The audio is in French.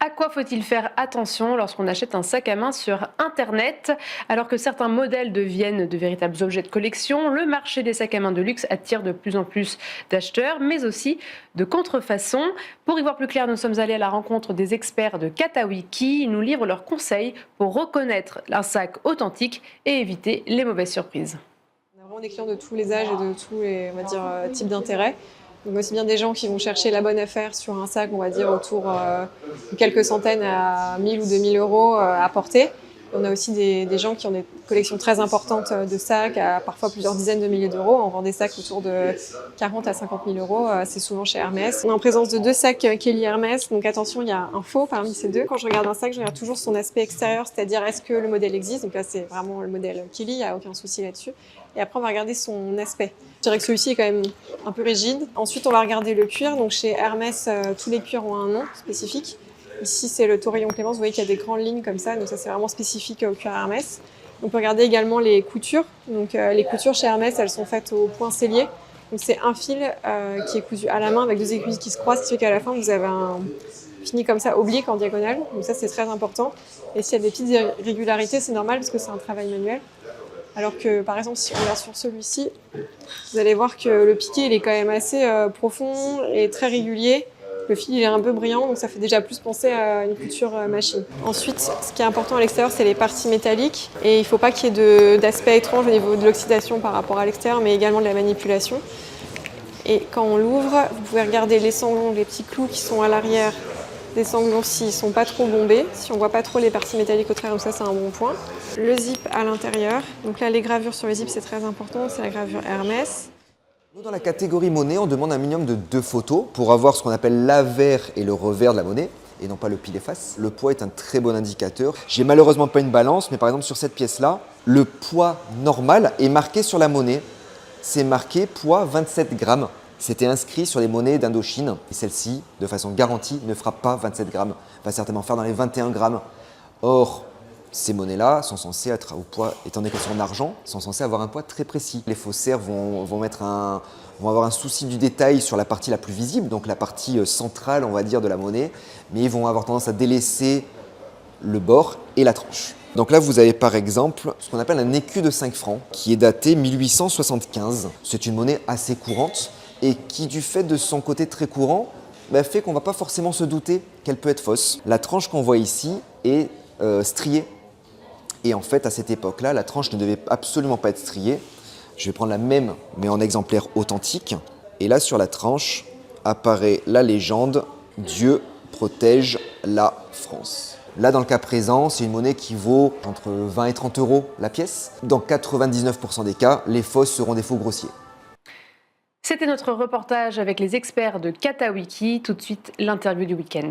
À quoi faut-il faire attention lorsqu'on achète un sac à main sur Internet? Alors que certains modèles deviennent de véritables objets de collection, le marché des sacs à main de luxe attire de plus en plus d'acheteurs, mais aussi de contrefaçons. Pour y voir plus clair, nous sommes allés à la rencontre des experts de Katawiki. Ils nous livrent leurs conseils pour reconnaître un sac authentique et éviter les mauvaises surprises. On a vraiment des clients de tous les âges et de tous les, on va dire, types d'intérêts. Donc aussi bien des gens qui vont chercher la bonne affaire sur un sac, on va dire autour de quelques centaines à 1000 ou 2000 euros à porter. On a aussi des gens qui ont des collections très importantes de sacs, à parfois plusieurs dizaines de milliers d'euros. On vend des sacs autour de 40 à 50 000 euros, c'est souvent chez Hermès. On est en présence de deux sacs Kelly Hermès, donc attention, il y a un faux parmi ces deux. Quand je regarde un sac, je regarde toujours son aspect extérieur, c'est-à-dire est-ce que le modèle existe. Donc là, c'est vraiment le modèle Kelly, il n'y a aucun souci là-dessus. Et après, on va regarder son aspect. Je dirais que celui-ci est quand même un peu rigide. Ensuite, on va regarder le cuir. Donc chez Hermès, tous les cuirs ont un nom spécifique. Ici, c'est le Taurillon Clémence. Vous voyez qu'il y a des grandes lignes comme ça. Donc ça, c'est vraiment spécifique au cuir Hermès. On peut regarder également les coutures. Donc les coutures chez Hermès, elles sont faites au point sellier. Donc c'est un fil qui est cousu à la main avec deux aiguilles qui se croisent, ce qui fait qu'à la fin, vous avez un fini comme ça, oblique en diagonale. Donc ça, c'est très important. Et s'il y a des petites irrégularités, c'est normal parce que c'est un travail manuel. Alors que, par exemple, si on regarde sur celui-ci, vous allez voir que le piqué, il est quand même assez profond et très régulier. Le fil, il est un peu brillant, donc ça fait déjà plus penser à une couture machine. Ensuite, ce qui est important à l'extérieur, c'est les parties métalliques. Et il ne faut pas qu'il y ait d'aspect étrange au niveau de l'oxydation par rapport à l'extérieur, mais également de la manipulation. Et quand on l'ouvre, vous pouvez regarder les sanglons, les petits clous qui sont à l'arrière des sanglons s'ils ne sont pas trop bombés. Si on ne voit pas trop les parties métalliques au travers, donc ça c'est un bon point. Le zip à l'intérieur. Donc là, les gravures sur le zip, c'est très important. C'est la gravure Hermès. Nous, dans la catégorie monnaie, on demande un minimum de 2 photos pour avoir ce qu'on appelle l'avers et le revers de la monnaie, et non pas le pile et face. Le poids est un très bon indicateur. J'ai malheureusement pas une balance, mais par exemple sur cette pièce-là, le poids normal est marqué sur la monnaie. C'est marqué poids 27 grammes. C'était inscrit sur les monnaies d'Indochine. Et celle-ci, de façon garantie, ne fera pas 27 grammes. Va certainement faire dans les 21 grammes. Or, ces monnaies-là sont censées être au poids, étant donné qu'elles sont en argent, sont censées avoir un poids très précis. Les faussaires vont avoir un souci du détail sur la partie la plus visible, donc la partie centrale, on va dire, de la monnaie, mais ils vont avoir tendance à délaisser le bord et la tranche. Donc là, vous avez par exemple ce qu'on appelle un écu de 5 francs, qui est daté 1875. C'est une monnaie assez courante et qui, du fait de son côté très courant, fait qu'on ne va pas forcément se douter qu'elle peut être fausse. La tranche qu'on voit ici est striée. Et en fait, à cette époque-là, la tranche ne devait absolument pas être striée. Je vais prendre la même, mais en exemplaire authentique. Et là, sur la tranche, apparaît la légende « Dieu protège la France ». Là, dans le cas présent, c'est une monnaie qui vaut entre 20 et 30 euros la pièce. Dans 99% des cas, les fausses seront des faux grossiers. C'était notre reportage avec les experts de Katawiki. Tout de suite, l'interview du week-end.